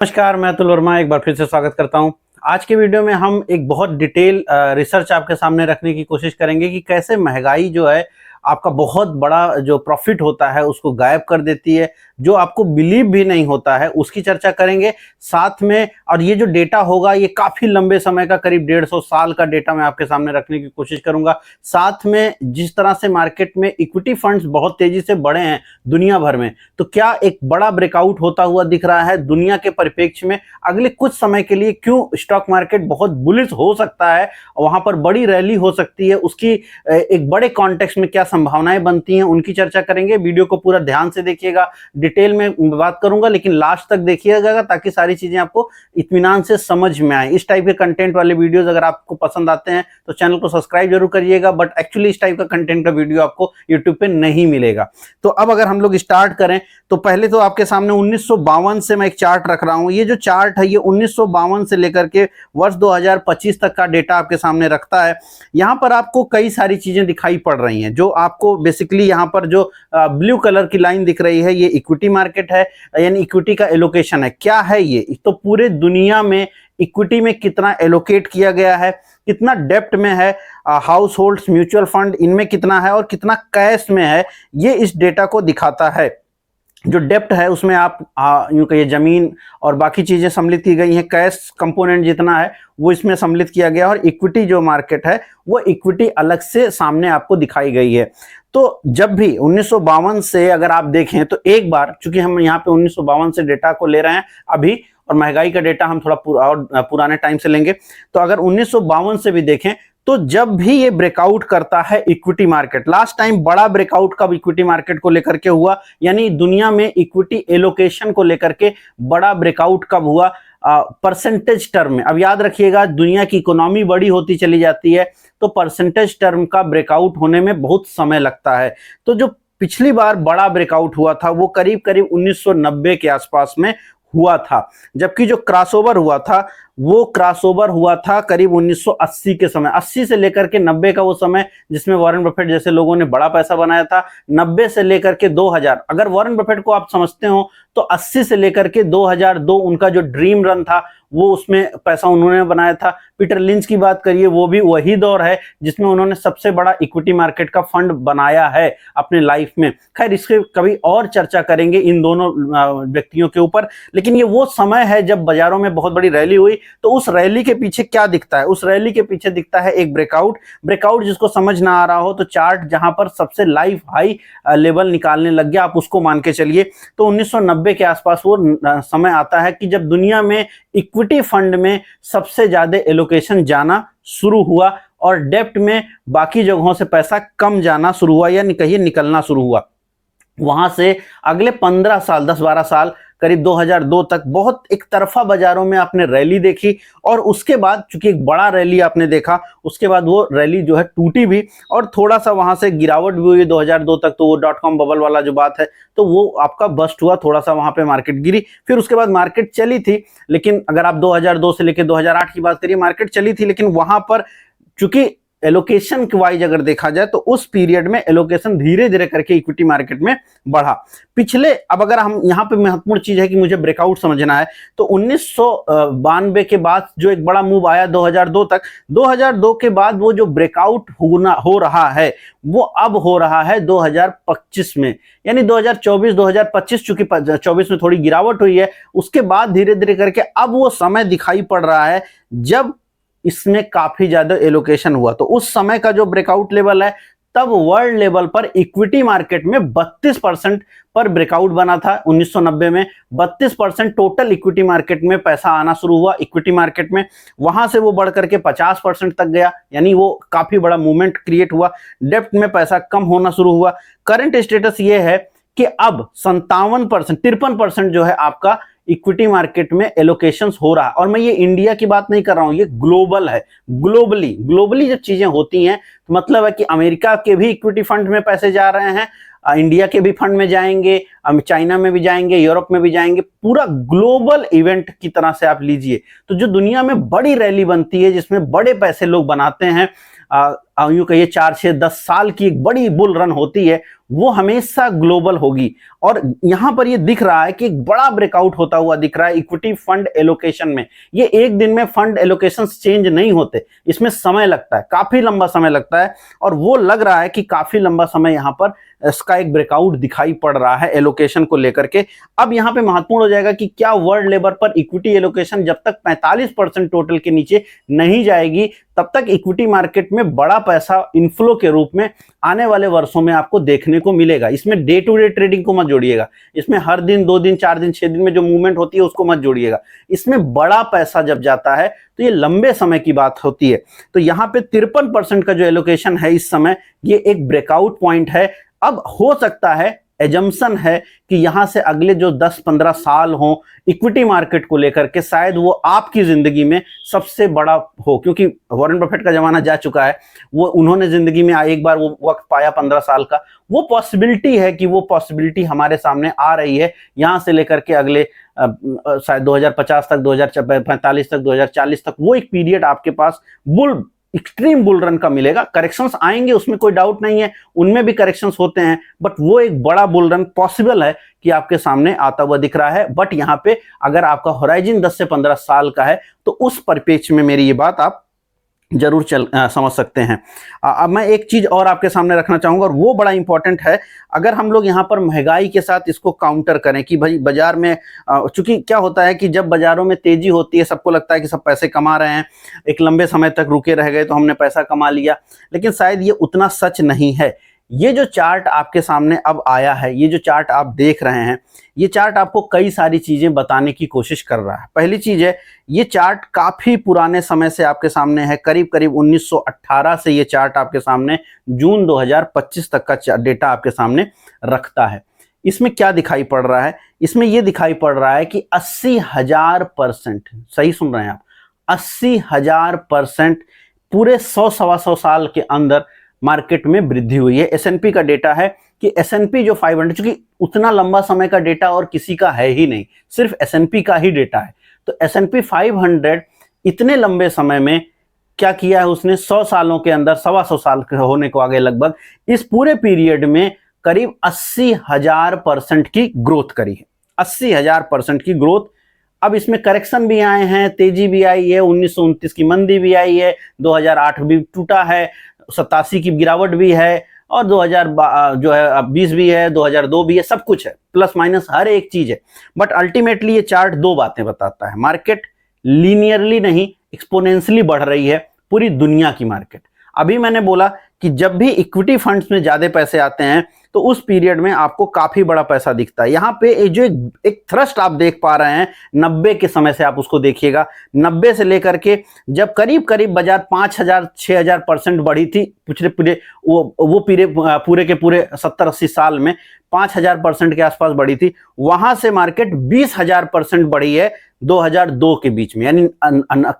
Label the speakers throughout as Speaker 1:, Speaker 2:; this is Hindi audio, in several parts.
Speaker 1: नमस्कार, मैं अतुल वर्मा एक बार फिर से स्वागत करता हूं। आज के वीडियो में हम एक बहुत डिटेल रिसर्च आपके सामने रखने की कोशिश करेंगे कि कैसे महंगाई जो है आपका बहुत बड़ा जो प्रॉफिट होता है उसको गायब कर देती है, जो आपको बिलीव भी नहीं होता है उसकी चर्चा करेंगे साथ में। और ये जो डेटा होगा ये काफी लंबे समय का, करीब 150 साल का डेटा मैं आपके सामने रखने की कोशिश करूंगा। साथ में जिस तरह से मार्केट में इक्विटी फंड्स बहुत तेजी से बढ़े हैं दुनिया भर में, तो क्या एक बड़ा ब्रेकआउट होता हुआ दिख रहा है दुनिया के परिप्रेक्ष्य में। अगले कुछ समय के लिए क्यों स्टॉक मार्केट बहुत बुलिश हो सकता है, वहां पर बड़ी रैली हो सकती है, उसकी एक बड़े कॉन्टेक्स्ट में क्या संभावनाएं बनती हैं उनकी चर्चा करेंगे। वीडियो को पूरा ध्यान से देखिएगा, डिटेल में बात करूंगा लेकिन लास्ट तक देखिएगा ताकि सारी चीजें आपको इत्मीनान से समझ में आए। इस टाइप के कंटेंट वाले वीडियोस अगर आपको पसंद आते हैं तो चैनल को सब्सक्राइब जरूर करिएगा, बट एक्चुअली इस टाइप का कंटेंट का वीडियो आपको यूट्यूब पे नहीं मिलेगा। तो अब अगर हम लोग स्टार्ट करें तो पहले तो आपके सामने 1952 से मैं एक चार्ट रख रहा हूं। ये जो चार्ट है ये 1952 से लेकर के वर्ष 2025 तक का डेटा आपके सामने रखता है। यहां पर आपको कई सारी चीजें दिखाई पड़ रही हैं। जो आपको बेसिकली यहां पर जो ब्लू कलर की लाइन दिख रही है ये इक्विटी मार्केट है, यानी इक्विटी का एलोकेशन है। क्या है ये? तो पूरे दुनिया में इक्विटी में कितना एलोकेट किया गया है, कितना डेप्ट में है, हाउस होल्ड्स, म्यूचुअल फंड, इनमें कितना है और कितना कैश में है, ये इस डेटा को दिखाता है। जो डेप्ट है उसमें आप यूं कहिए जमीन और बाकी चीजें सम्मिलित की गई हैं, कैश कंपोनेंट जितना है वो इसमें सम्मिलित किया गया, और इक्विटी जो मार्केट है वो इक्विटी अलग से सामने आपको दिखाई गई है। तो जब भी 1952 से अगर आप देखें तो एक बार, चूंकि हम यहाँ पे 1952 से डेटा को ले रहे हैं अभी, और महंगाई का डेटा हम थोड़ा पुराने टाइम से लेंगे, तो अगर 1952 से भी देखें तो जब भी ये ब्रेकआउट करता है इक्विटी मार्केट, लास्ट टाइम बड़ा ब्रेकआउट कब इक्विटी मार्केट को लेकर के हुआ, यानी दुनिया में इक्विटी एलोकेशन को लेकर के बड़ा ब्रेकआउट कब हुआ परसेंटेज टर्म में। अब याद रखिएगा दुनिया की इकोनॉमी बड़ी होती चली जाती है तो परसेंटेज टर्म का ब्रेकआउट होने में बहुत समय लगता है। तो जो पिछली बार बड़ा ब्रेकआउट हुआ था वो करीब करीब 1990 के आसपास में हुआ था, जबकि जो क्रॉसओवर हुआ था वो क्रॉसओवर हुआ था करीब 1980 के समय। 80 से लेकर के 90 का वो समय जिसमें वॉरेन बफेट जैसे लोगों ने बड़ा पैसा बनाया था। 90 से लेकर के 2000, अगर वॉरेन बफेट को आप समझते हो तो 80 से लेकर के 2002 उनका जो ड्रीम रन था वो उसमें पैसा उन्होंने बनाया था। पीटर लिंच की बात करिए, वो भी वही दौर है जिसमें उन्होंने सबसे बड़ा इक्विटी मार्केट का फंड बनाया है अपने लाइफ में। खैर इसके कभी और चर्चा करेंगे इन दोनों व्यक्तियों के ऊपर, लेकिन ये वो समय है जब बाजारों में बहुत बड़ी रैली हुई। तो उस रैली के पीछे क्या दिखता है? उस रैली के पीछे दिखता है एक ब्रेकआउट जिसको समझ ना आ रहा हो तो चार्ट जहां पर सबसे लाइफ हाई लेवल निकालने लग गया, आप उसको मान के चलिए। तो 1990 के आसपास वो समय आता है कि जब दुनिया में इक्विटी फंड में सबसे ज्यादा एलोकेशन जाना शुरू हुआ और डेप्ट में बाकी जगहों से पैसा कम जाना शुरू हुआ, या कहिए निकलना शुरू हुआ। वहां से अगले 15 साल, 10-12 साल, करीब 2002 तक बहुत एक तरफा बाजारों में आपने रैली देखी, और उसके बाद चूंकि एक बड़ा रैली आपने देखा उसके बाद वो रैली जो है टूटी भी और थोड़ा सा वहां से गिरावट भी हुई 2002 तक। तो वो .com बबल वाला जो बात है तो वो आपका बस्ट हुआ, थोड़ा सा वहां पे मार्केट गिरी, फिर उसके बाद मार्केट चली थी। लेकिन अगर आप 2002 से लेकर 2008 की बात करिए, मार्केट चली थी, लेकिन वहां पर चूंकि एलोकेशन वाइज अगर देखा जाए तो उस पीरियड में एलोकेशन धीरे धीरे करके इक्विटी मार्केट में बढ़ा। पिछले, अब अगर हम यहाँ पे महत्वपूर्ण चीज है कि मुझे ब्रेकआउट समझना है, तो 1992 के बाद जो एक बड़ा मूव आया 2002 तक, 2002 के बाद वो जो ब्रेकआउट हो रहा है वो अब हो रहा है 2025 में, यानी 2024-2025, चूंकि 24 में थोड़ी गिरावट हुई है, उसके बाद धीरे धीरे करके अब वो समय दिखाई पड़ रहा है जब इसमें काफी ज्यादा एलोकेशन हुआ। तो उस समय का जो ब्रेकआउट लेवल है तब वर्ल्ड लेवल पर इक्विटी मार्केट में 32% पर ब्रेकआउट बना था। 1990 में 32% टोटल इक्विटी मार्केट में पैसा आना शुरू हुआ इक्विटी मार्केट में, वहां से वो बढ़ करके 50% तक गया, यानी वो काफी बड़ा मूवमेंट क्रिएट हुआ। डेप्ट में पैसा कम होना शुरू हुआ। करंट स्टेटस ये है कि अब 53% जो है आपका इक्विटी मार्केट में एलोकेशंस हो रहा है। और मैं ये इंडिया की बात नहीं कर रहा हूं, ये ग्लोबल है। ग्लोबली जब चीजें होती हैं तो मतलब है कि अमेरिका के भी इक्विटी फंड में पैसे जा रहे हैं, इंडिया के भी फंड में जाएंगे, चाइना में भी जाएंगे, यूरोप में भी जाएंगे, पूरा ग्लोबल इवेंट की तरह से आप लीजिए। तो जो दुनिया में बड़ी रैली बनती है जिसमें बड़े पैसे लोग बनाते हैं, यूं कहिए 4 6 10 साल की एक बड़ी बुल रन होती है, वो हमेशा ग्लोबल होगी। और यहां पर ये दिख रहा है कि एक बड़ा ब्रेकआउट होता हुआ दिख रहा है इक्विटी फंड एलोकेशन में। ये एक दिन में फंड एलोकेशन चेंज नहीं होते, इसमें समय लगता है, काफी लंबा समय लगता है। और वो लग रहा है कि काफी लंबा समय यहां पर इसका एक ब्रेकआउट दिखाई पड़ रहा है एलोकेशन को लेकर के। अब यहां पे महत्वपूर्ण हो जाएगा कि क्या वर्ल्ड लेवल पर इक्विटी एलोकेशन जब तक 45% टोटल के नीचे नहीं जाएगी, तब तक इक्विटी मार्केट में बड़ा पैसा इनफ्लो के रूप में आने वाले वर्षों में आपको देखने को मिलेगा। इसमें डे टू डे ट्रेडिंग को मत जोड़िएगा, इसमें हर दिन 2 दिन 4 दिन 6 दिन में जो मूवमेंट होती है उसको मत जोड़िएगा। इसमें बड़ा पैसा जब जाता है तो ये लंबे समय की बात होती है। तो यहाँ पे 53% का जो एलोकेशन है इस समय, ये एक ब्रेकआउट पॉइंट है। अब हो सकता है, एजम्पशन है कि यहां से अगले जो 10-15 साल हो इक्विटी मार्केट को लेकर के, शायद वो आपकी जिंदगी में सबसे बड़ा हो, क्योंकि वॉरेन बफेट का जमाना जा चुका है। वो उन्होंने जिंदगी में एक बार वो वक्त पाया 15 साल का। वो पॉसिबिलिटी है कि वो पॉसिबिलिटी हमारे सामने आ रही है यहां से लेकर के अगले शायद 2050 तक, 2045 तक, 2040 तक। वो एक पीरियड आपके पास एक्सट्रीम बुल रन का मिलेगा। करेक्शंस आएंगे, उसमें कोई डाउट नहीं है, उनमें भी करेक्शंस होते हैं, बट वो एक बड़ा बुल रन पॉसिबल है कि आपके सामने आता हुआ दिख रहा है। बट यहां पे अगर आपका होराइजन 10 से 15 साल का है तो उस परिप्रेक्ष्य में मेरी ये बात आप जरूर समझ सकते हैं। अब मैं एक चीज और आपके सामने रखना चाहूंगा, और वो बड़ा इंपॉर्टेंट है। अगर हम लोग यहाँ पर महंगाई के साथ इसको काउंटर करें कि भाई बाजार में, चूंकि क्या होता है कि जब बाजारों में तेजी होती है, सबको लगता है कि सब पैसे कमा रहे हैं, एक लंबे समय तक रुके रह गए तो हमने पैसा कमा लिया, लेकिन शायद ये उतना सच नहीं है। ये जो चार्ट आपके सामने अब आया है, ये जो चार्ट आप देख रहे हैं, ये चार्ट आपको कई सारी चीजें बताने की कोशिश कर रहा है। पहली चीज है, ये चार्ट काफी पुराने समय से आपके सामने है, करीब करीब 1918 से ये चार्ट आपके सामने जून 2025 तक का डेटा आपके सामने रखता है। इसमें क्या दिखाई पड़ रहा है? इसमें ये दिखाई पड़ रहा है कि 80,000%, सही सुन रहे हैं आप, 80,000% पूरे 100-125 साल के अंदर मार्केट में वृद्धि हुई है। एसएनपी का डेटा है कि एसएनपी जो 500, चूंकि उतना लंबा समय का डेटा और किसी का है ही नहीं, सिर्फ एसएनपी का ही डेटा है। तो एसएनपी 500 इतने लंबे समय में क्या किया है उसने, 100 सालों के अंदर, 125 साल होने को आगे लगभग, इस पूरे पीरियड में करीब 80,000% की ग्रोथ करी है। 80,000% की ग्रोथ। अब इसमें करेक्शन भी आए हैं, तेजी भी आई है, 1929 की मंदी भी आई है, 2008 भी टूटा है, 87 की गिरावट भी है, और 2020 भी है, 2002 भी है, सब कुछ है, प्लस माइनस हर एक चीज है। बट अल्टीमेटली ये चार्ट दो बातें बताता है, मार्केट लीनियरली नहीं एक्सपोनेंशियली बढ़ रही है, पूरी दुनिया की मार्केट। अभी मैंने बोला कि जब भी इक्विटी फंड्स में ज्यादा पैसे आते हैं तो उस पीरियड में आपको काफी बड़ा पैसा दिखता है। यहाँ पे जो एक थ्रस्ट आप देख पा रहे हैं 90 के समय से, आप उसको देखिएगा, 90 से लेकर के जब करीब करीब बाजार 5,000-6,000% बढ़ी थी पूरे के पूरे 70-80 साल में 5,000% के आसपास बढ़ी थी, वहां से मार्केट 20,000% बढ़ी है 2002 के बीच में, यानी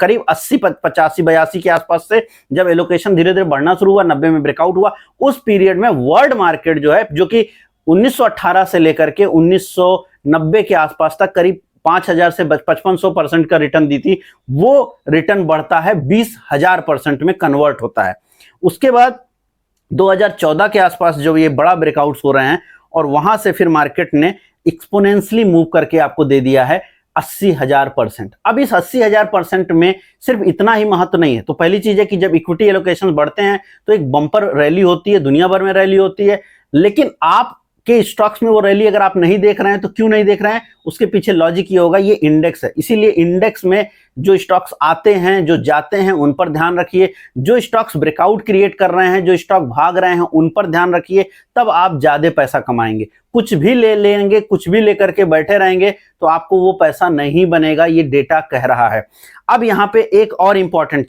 Speaker 1: करीब 80-85-82 के आसपास से जब एलोकेशन धीरे धीरे बढ़ना शुरू हुआ, 90 में ब्रेकआउट हुआ, उस पीरियड में वर्ल्ड मार्केट जो है, जो कि 1918 से लेकर के 1990 के आसपास तक करीब 5,000 से 5,500% का रिटर्न दी थी, वो रिटर्न बढ़ता है 20,000% में कन्वर्ट होता है। उसके बाद 2014 के आसपास जब ये बड़ा ब्रेकआउट्स हो रहे हैं, और वहां से फिर मार्केट ने एक्सपोनेंशियली मूव करके आपको दे दिया है 80,000%। अब इस 80,000% में सिर्फ इतना ही महत्व नहीं है। तो पहली चीज है कि जब इक्विटी एलोकेशन बढ़ते हैं तो एक बम्पर रैली होती है, दुनिया भर में रैली होती है, लेकिन आप के स्टॉक्स में वो रैली अगर आप नहीं देख रहे हैं तो क्यों नहीं देख रहे हैं? उसके पीछे लॉजिक ये होगा, ये इंडेक्स है, इसीलिए इंडेक्स में जो स्टॉक्स आते हैं, जो जाते हैं, उन पर ध्यान रखिए। जो स्टॉक्स ब्रेकआउट क्रिएट कर रहे हैं, जो स्टॉक भाग रहे हैं, उन पर ध्यान रखिए, तब आप ज्यादा पैसा कमाएंगे। कुछ भी ले लेंगे, कुछ भी लेकर के बैठे रहेंगे तो आपको वो पैसा नहीं बनेगा, ये डेटा कह रहा है। अब यहाँ पे एक और इंपॉर्टेंट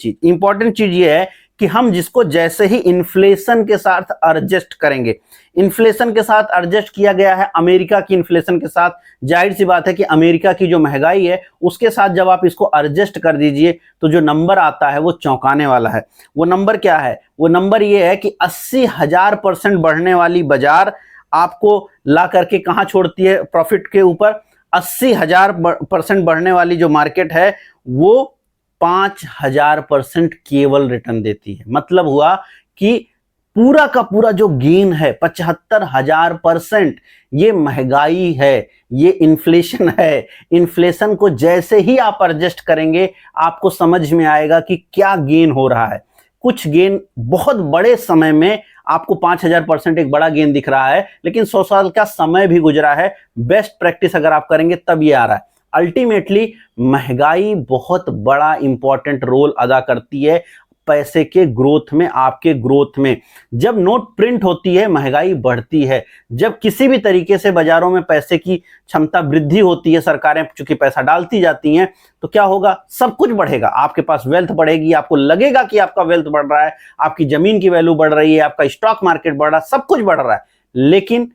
Speaker 1: चीज ये है कि हम जिसको जैसे ही इन्फ्लेशन के साथ एडजस्ट करेंगे, इन्फ्लेशन के साथ एडजस्ट किया गया है अमेरिका की इन्फ्लेशन के साथ, जाहिर सी बात है कि अमेरिका की जो महंगाई है उसके साथ जब आप इसको एडजस्ट कर दीजिए तो जो नंबर आता है वो चौंकाने वाला है। वो नंबर क्या है? वो नंबर ये है कि 80,000% बढ़ने वाली बाजार आपको ला करके कहां छोड़ती है प्रॉफिट के ऊपर? 80,000% बढ़ने वाली जो मार्केट है वो 5,000% केवल रिटर्न देती है। मतलब हुआ कि पूरा का पूरा जो गेन है 75,000%, ये महंगाई है, ये इन्फ्लेशन है। इन्फ्लेशन को जैसे ही आप एडजस्ट करेंगे आपको समझ में आएगा कि क्या गेन हो रहा है। कुछ गेन बहुत बड़े समय में आपको 5,000% एक बड़ा गेन दिख रहा है, लेकिन 100 साल का समय भी गुजरा है। बेस्ट प्रैक्टिस अगर आप करेंगे तब ये आ रहा है। अल्टीमेटली महंगाई बहुत बड़ा इंपॉर्टेंट रोल अदा करती है पैसे के ग्रोथ में, आपके ग्रोथ में। जब नोट प्रिंट होती है महंगाई बढ़ती है। जब किसी भी तरीके से बाजारों में पैसे की क्षमता वृद्धि होती है, सरकारें चूंकि पैसा डालती जाती हैं, तो क्या होगा, सब कुछ बढ़ेगा। आपके पास वेल्थ बढ़ेगी, आपको लगेगा कि आपका वेल्थ बढ़ रहा है, आपकी जमीन की वैल्यू बढ़ रही है, आपका स्टॉक मार्केट बढ़ रहा है, सब कुछ बढ़ रहा है। लेकिन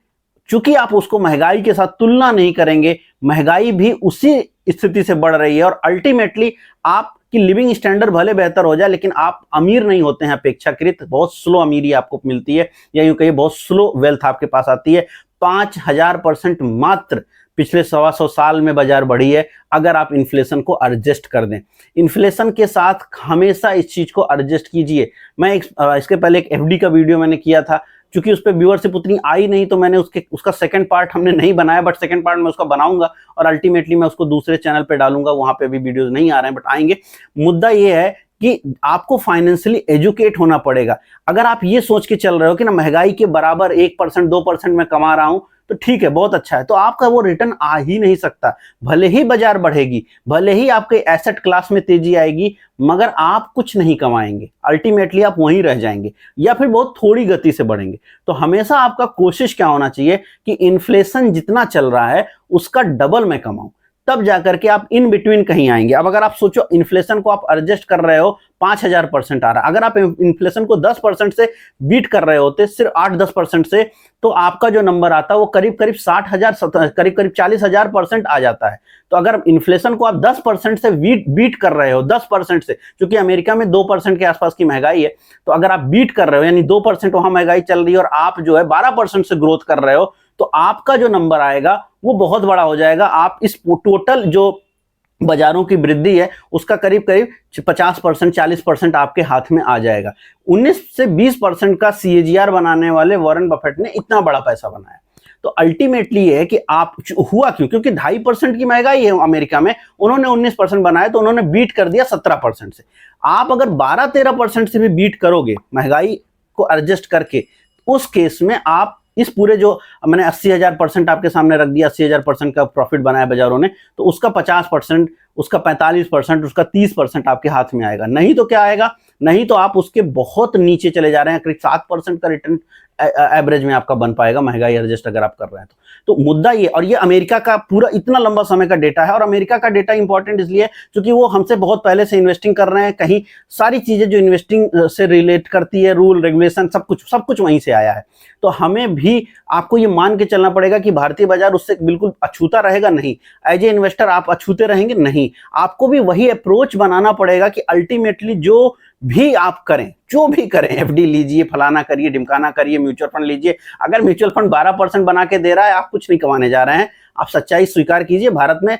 Speaker 1: चूंकि आप उसको महंगाई के साथ तुलना नहीं करेंगे, महंगाई भी उसी स्थिति से बढ़ रही है और अल्टीमेटली आपकी लिविंग स्टैंडर्ड भले बेहतर हो जाए, लेकिन आप अमीर नहीं होते हैं अपेक्षाकृत। बहुत स्लो अमीरी आपको मिलती है, या यूं कहिए बहुत स्लो वेल्थ आपके पास आती है। 5,000% मात्र पिछले 125 साल में बाजार बढ़ी है, अगर आप इन्फ्लेशन को एडजस्ट कर दें। इन्फ्लेशन के साथ हमेशा इस चीज को एडजस्ट कीजिए। मैं इसके पहले एक एफडी का वीडियो मैंने किया था, क्योंकि उस पर व्यूअरशिप उतनी आई नहीं, तो मैंने उसका सेकंड पार्ट हमने नहीं बनाया, बट सेकंड पार्ट मैं उसका बनाऊंगा और अल्टीमेटली मैं उसको दूसरे चैनल पे डालूंगा। वहां पे भी वीडियोस नहीं आ रहे हैं, बट आएंगे। मुद्दा ये है कि आपको फाइनेंशियली एजुकेट होना पड़ेगा। अगर आप ये सोच के चल रहे हो कि ना महंगाई के बराबर 1% 2% मैं कमा रहा हूं तो ठीक है, बहुत अच्छा है, तो आपका वो रिटर्न आ ही नहीं सकता। भले ही बाजार बढ़ेगी, भले ही आपके एसेट क्लास में तेजी आएगी, मगर आप कुछ नहीं कमाएंगे। अल्टीमेटली आप वहीं रह जाएंगे या फिर बहुत थोड़ी गति से बढ़ेंगे। तो हमेशा आपका कोशिश क्या होना चाहिए कि इन्फ्लेशन जितना चल रहा है उसका डबल मैं कमाऊं, तब जाकर के आप इन बिटवीन कहीं आएंगे। अब अगर आप सोचो इन्फ्लेशन को आप एडजस्ट कर रहे हो, 5,000% आ रहा है, अगर आप इन्फ्लेशन को 10% से बीट कर रहे होते, सिर्फ 8-10% से, तो आपका जो नंबर आता है वो करीब करीब 60,000, करीब करीब 40,000% आ जाता है। तो अगर इन्फ्लेशन को आप 10% से बीट कर रहे हो, 10% से, क्योंकि अमेरिका में 2% के आसपास की महंगाई है, तो अगर आप बीट कर रहे हो यानी 2% वहां महंगाई चल रही है और आप जो है 12% से ग्रोथ कर रहे हो, तो आपका जो नंबर आएगा वो बहुत बड़ा हो जाएगा। आप इस टोटल जो बाजारों की वृद्धि है उसका करीब करीब 50% 40% आपके हाथ में आ जाएगा। 19 से 20% का CAGR बनाने वाले वॉरेन बफेट ने इतना बड़ा पैसा बनाया। तो अल्टीमेटली ये है कि आप हुआ क्यों, क्योंकि 2.5% की महंगाई है अमेरिका में, उन्होंने 19% बनाया तो उन्होंने बीट कर दिया 17% से। आप अगर 12-13% से भी बीट करोगे महंगाई को एडजस्ट करके, उस केस में आप इस पूरे जो मैंने 80,000% आपके सामने रख दिया, 80,000% का प्रॉफिट बनाया बाजारों ने, तो उसका 50%, उसका 45%, उसका 30% आपके हाथ में आएगा। नहीं तो क्या आएगा, नहीं तो आप उसके बहुत नीचे चले जा रहे हैं। करीब 7% का रिटर्न एवरेज में आपका बन पाएगा महंगाई एडजस्ट अगर आप कर रहे हैं तो मुद्दा ये, और ये अमेरिका का पूरा इतना लंबा समय का डेटा है। और अमेरिका का डेटा इंपॉर्टेंट इसलिए क्योंकि वो हमसे बहुत पहले से इन्वेस्टिंग कर रहे हैं, कहीं सारी चीजें जो इन्वेस्टिंग से रिलेट करती है, रूल रेगुलेशन सब कुछ वहीं से आया है। तो हमें भी आपको ये मान के चलना पड़ेगा कि भारतीय बाजार उससे बिल्कुल अछूता रहेगा नहीं। एज ए इन्वेस्टर आप अछूते रहेंगे नहीं, आपको भी वही अप्रोच बनाना पड़ेगा कि अल्टीमेटली जो भी आप करें, जो भी करें, एफडी लीजिए, फलाना करिए, ढिमकाना करिए, म्यूचुअल फंड लीजिए, अगर म्यूचुअल फंड 12% बना के दे रहा है, आप कुछ नहीं कमाने जा रहे हैं। आप सच्चाई स्वीकार कीजिए, भारत में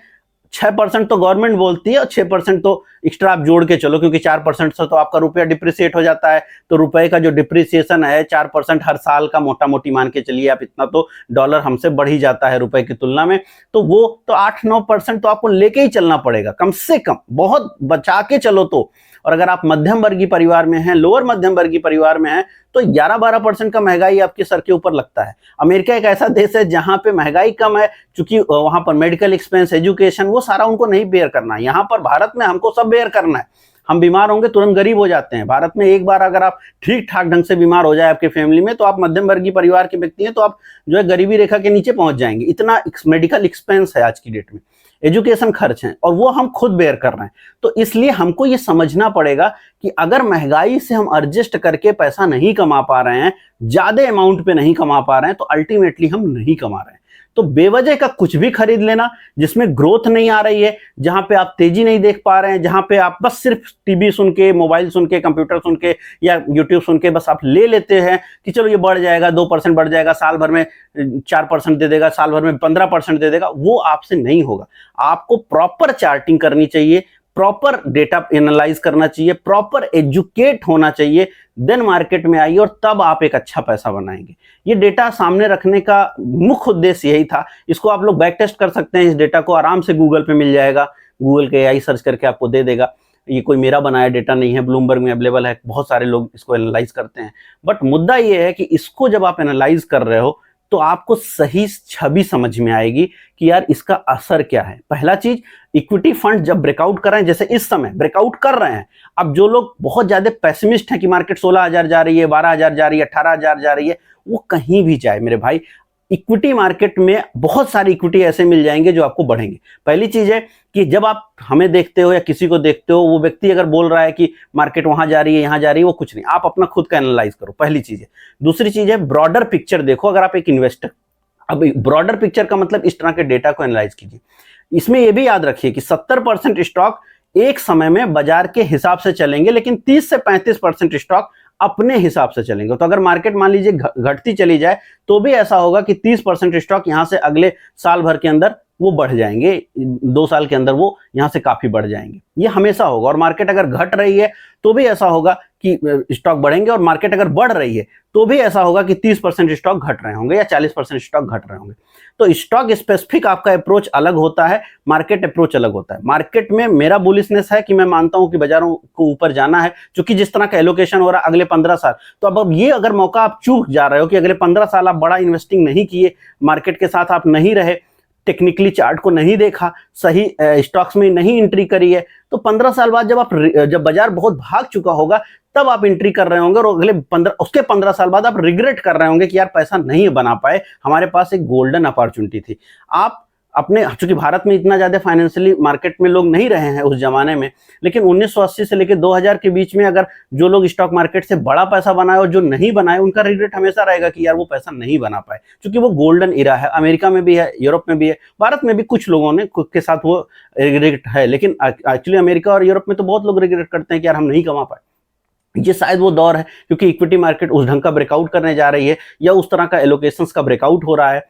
Speaker 1: 6% तो गवर्नमेंट बोलती है और 6% तो एक्स्ट्रा आप जोड़ के चलो, क्योंकि 4% से तो आपका रुपया डिप्रिसिएट हो जाता है। तो रुपए का जो डिप्रिसिएशन है 4% हर साल का, मोटा मोटी मान के चलिए आप, इतना तो डॉलर हमसे बढ़ ही जाता है रुपए की तुलना में। तो वो तो 8-9% तो आपको लेके ही चलना पड़ेगा कम से कम, बहुत बचा के चलो तो। और अगर आप मध्यम वर्गीय परिवार में हैं, लोअर मध्यम वर्गीय परिवार में हैं, तो 11-12% का महंगाई आपके सर के ऊपर लगता है। अमेरिका एक ऐसा देश है जहां पे महंगाई कम है, क्योंकि वहां पर मेडिकल एक्सपेंस, एजुकेशन, वो सारा उनको नहीं बेयर करना है। यहाँ पर भारत में हमको सब बेयर करना है। हम बीमार होंगे तुरंत गरीब हो जाते हैं। भारत में एक बार अगर आप ठीक ठाक ढंग से बीमार हो जाए आपके फैमिली में, तो आप मध्यम वर्गीय परिवार के व्यक्ति हैं, तो आप जो है गरीबी रेखा के नीचे पहुंच जाएंगे। इतना मेडिकल एक्सपेंस है आज की डेट में, एजुकेशन खर्च है, और वो हम खुद बेयर कर रहे हैं। तो इसलिए हमको ये समझना पड़ेगा कि अगर महंगाई से हम एडजस्ट करके पैसा नहीं कमा पा रहे हैं, ज्यादा अमाउंट पे नहीं कमा पा रहे हैं, तो अल्टीमेटली हम नहीं कमा रहे हैं। तो बेवजह का कुछ भी खरीद लेना जिसमें ग्रोथ नहीं आ रही है, जहां पे आप तेजी नहीं देख पा रहे हैं, जहां पे आप बस सिर्फ टीवी सुन के, मोबाइल सुन के, कंप्यूटर सुन के या यूट्यूब सुन के बस आप ले लेते हैं कि चलो ये बढ़ जाएगा, 2% बढ़ जाएगा, साल भर में 4% दे देगा, साल भर में 15% दे देगा, वो आपसे नहीं होगा। आपको प्रॉपर चार्टिंग करनी चाहिए, प्रॉपर डेटा एनालाइज करना चाहिए, प्रॉपर एजुकेट होना चाहिए, देन मार्केट में आइए और तब आप एक अच्छा पैसा बनाएंगे। ये डेटा सामने रखने का मुख्य उद्देश्य यही था। इसको आप लोग बैक टेस्ट कर सकते हैं, इस डेटा को आराम से गूगल पे मिल जाएगा, गूगल के AI सर्च करके आपको दे देगा। ये कोई मेरा बनाया डेटा नहीं है, ब्लूमबर्ग में अवेलेबल है, बहुत सारे लोग इसको एनालाइज करते हैं। बट मुद्दा ये है कि इसको जब आप एनालाइज कर रहे हो तो आपको सही छवि समझ में आएगी कि यार इसका असर क्या है। पहला चीज, इक्विटी फंड जब ब्रेकआउट कर रहे हैं, जैसे इस समय ब्रेकआउट कर रहे हैं, अब जो लोग बहुत ज्यादा पेसिमिस्ट हैं कि मार्केट 16,000 जा रही है, 12,000 जा रही है, 18,000 जा रही है, वो कहीं भी जाए मेरे भाई, इक्विटी मार्केट में बहुत सारी इक्विटी ऐसे मिल जाएंगे जो आपको बढ़ेंगे। पहली चीज है कि जब आप हमें देखते हो या किसी को देखते हो, वो व्यक्ति अगर बोल रहा है कि मार्केट वहां जा रही है, यहां जा रही है, वो कुछ नहीं, आप अपना खुद का एनालाइज करो, पहली चीज है। दूसरी चीज है ब्रॉडर पिक्चर देखो। अगर आप एक इन्वेस्टर, अब ब्रॉडर पिक्चर का मतलब इस तरह के डेटा को एनालाइज कीजिए। इसमें यह भी याद रखिए कि 70% स्टॉक एक समय में बाजार के हिसाब से चलेंगे, लेकिन 30 से 35% स्टॉक अपने हिसाब से चलेंगे। तो अगर मार्केट मान लीजिए घटती चली जाए तो भी ऐसा होगा कि 30% स्टॉक यहां से अगले साल भर के अंदर वो बढ़ जाएंगे, 2 साल के अंदर वो यहां से काफी बढ़ जाएंगे। ये हमेशा होगा। और मार्केट अगर घट रही है तो भी ऐसा होगा कि स्टॉक बढ़ेंगे, और मार्केट अगर बढ़ रही है तो भी ऐसा होगा कि 30% स्टॉक घट रहे होंगे या 40% स्टॉक घट रहे होंगे। तो स्टॉक स्पेसिफिक आपका अप्रोच अलग होता है, मार्केट अप्रोच अलग होता है। मार्केट में मेरा बुलिशनेस है कि मैं मानता हूं कि बाजारों को ऊपर जाना है, क्योंकि जिस तरह का एलोकेशन हो रहा है अगले 15 साल, तो अब ये अगर मौका आप चूक जा रहे हो कि अगले 15 साल आप बड़ा इन्वेस्टिंग नहीं किए, मार्केट के साथ आप नहीं रहे, टेक्निकली चार्ट को नहीं देखा, सही स्टॉक्स में नहीं एंट्री करी है, तो 15 साल बाद जब बाजार बहुत भाग चुका होगा तब आप एंट्री कर रहे होंगे, और अगले 15 साल बाद आप रिग्रेट कर रहे होंगे कि यार पैसा नहीं बना पाए, हमारे पास एक गोल्डन अपॉर्चुनिटी थी। आप अपने, चूंकि भारत में इतना ज्यादा फाइनेंशियली मार्केट में लोग नहीं रहे हैं उस जमाने में, लेकिन 1980 से लेकर 2000 के बीच में अगर जो लोग स्टॉक मार्केट से बड़ा पैसा बनाए और जो नहीं बनाए, उनका रिग्रेट हमेशा रहेगा कि यार वो पैसा नहीं बना पाए, क्योंकि वो गोल्डन इरा है। अमेरिका में भी है, यूरोप में भी है, भारत में भी कुछ लोगों ने के साथ वो रिग्रेट है, लेकिन एक्चुअली अमेरिका और यूरोप में तो बहुत लोग रिग्रेट करते हैं कि यार हम नहीं कमा पाए। ये शायद वो दौर है क्योंकि इक्विटी मार्केट उस ढंग का ब्रेकआउट करने जा रही है, या उस तरह का एलोकेशंस का ब्रेकआउट हो रहा है।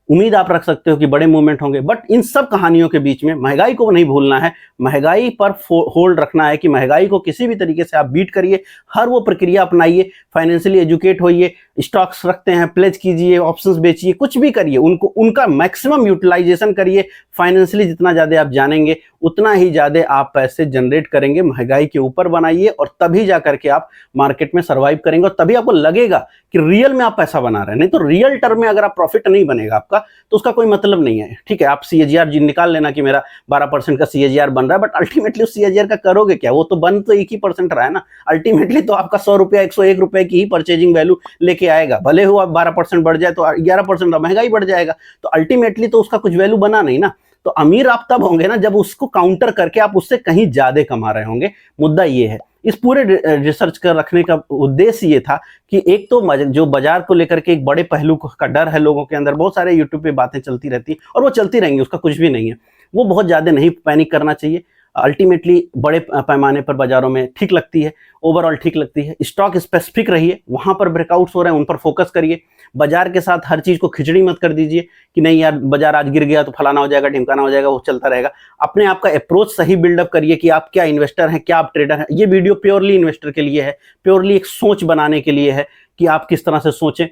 Speaker 1: उम्मीद आप रख सकते हो कि बड़े मूवमेंट होंगे, बट इन सब कहानियों के बीच में महंगाई को नहीं भूलना है, महंगाई पर होल्ड रखना है कि महंगाई को किसी भी तरीके से आप बीट करिए, हर वो प्रक्रिया अपनाइए, फाइनेंशियली एजुकेट होइए, स्टॉक्स रखते हैं प्लेज कीजिए, ऑप्शंस बेचिए, कुछ भी करिए, उनका मैक्सिमम यूटिलाइजेशन करिए। फाइनेंशियली जितना ज्यादा आप जानेंगे उतना ही ज्यादा आप पैसे जनरेट करेंगे, महंगाई के ऊपर बनाइए, और तभी जा करके आप मार्केट में सर्वाइव करेंगे, और तभी आपको लगेगा कि रियल में आप पैसा बना रहे हैं। नहीं तो रियल टर्म में अगर आप प्रॉफिट नहीं बनेगा आपका, तो उसका कोई मतलब नहीं है। ठीक है, आप CAGR निकाल लेना कि मेरा 12% का CAGR बन रहा है, बट अल्टीमेटली उस CAGR का करोगे क्या? वो तो बन तो 1% रहा है ना। अल्टीमेटली तो आपका 100 रुपया 101 रुपए की ही परचेजिंग वैल्यू लेके आएगा, भले हो आप 12% बढ़ जाए तो 11% महंगाई बढ़ जाएगा, तो अल्टीमेटली तो उसका कुछ वैल्यू बना नहीं ना। तो अमीर आप तब होंगे ना जब उसको काउंटर करके आप उससे कहीं ज्यादा कमा रहे होंगे। मुद्दा ये है। इस पूरे रिसर्च कर रखने का उद्देश्य ये था कि एक तो जो बाजार को लेकर के एक बड़े पहलू का डर है लोगों के अंदर, बहुत सारे यूट्यूब पे बातें चलती रहती और वो चलती रहेंगी, उसका कुछ भी नहीं है, वो बहुत ज्यादा नहीं पैनिक करना चाहिए। अल्टीमेटली बड़े पैमाने पर बाजारों में ठीक लगती है, ओवरऑल ठीक लगती है। स्टॉक स्पेसिफिक रहिए, वहां पर ब्रेकआउट्स हो रहे हैं उन पर फोकस करिए। बाजार के साथ हर चीज को खिचड़ी मत कर दीजिए कि नहीं यार बाजार आज गिर गया तो फलाना हो जाएगा, ढिमकाना हो जाएगा, वो चलता रहेगा। अपने आप का अप्रोच सही बिल्डअप करिए कि आप क्या इन्वेस्टर हैं, क्या आप ट्रेडर हैं। ये वीडियो प्योरली इन्वेस्टर के लिए है, प्योरली एक सोच बनाने के लिए है कि आप किस तरह से सोचें।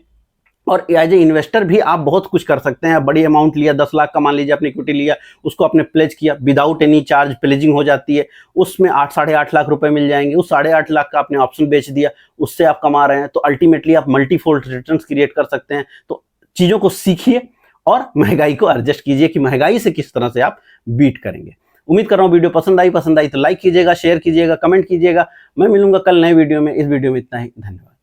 Speaker 1: और एज ए इन्वेस्टर भी आप बहुत कुछ कर सकते हैं। बड़ी अमाउंट लिया, 10 लाख का मान लीजिए अपनी इक्विटी लिया, उसको आपने प्लेज किया, विदाउट एनी चार्ज प्लेजिंग हो जाती है, उसमें 8-8.5 लाख रुपए मिल जाएंगे। उस 8.5 लाख का आपने ऑप्शन बेच दिया, उससे आप कमा रहे हैं, तो अल्टीमेटली आप मल्टीफोल्ड रिटर्न्स क्रिएट कर सकते हैं। तो चीजों को सीखिए और महंगाई को एडजस्ट कीजिए कि महंगाई से किस तरह से आप बीट करेंगे। उम्मीद कर रहा हूँ वीडियो पसंद आई तो लाइक कीजिएगा, शेयर कीजिएगा, कमेंट कीजिएगा। मैं मिलूंगा कल नए वीडियो में। इस वीडियो में इतना ही, धन्यवाद।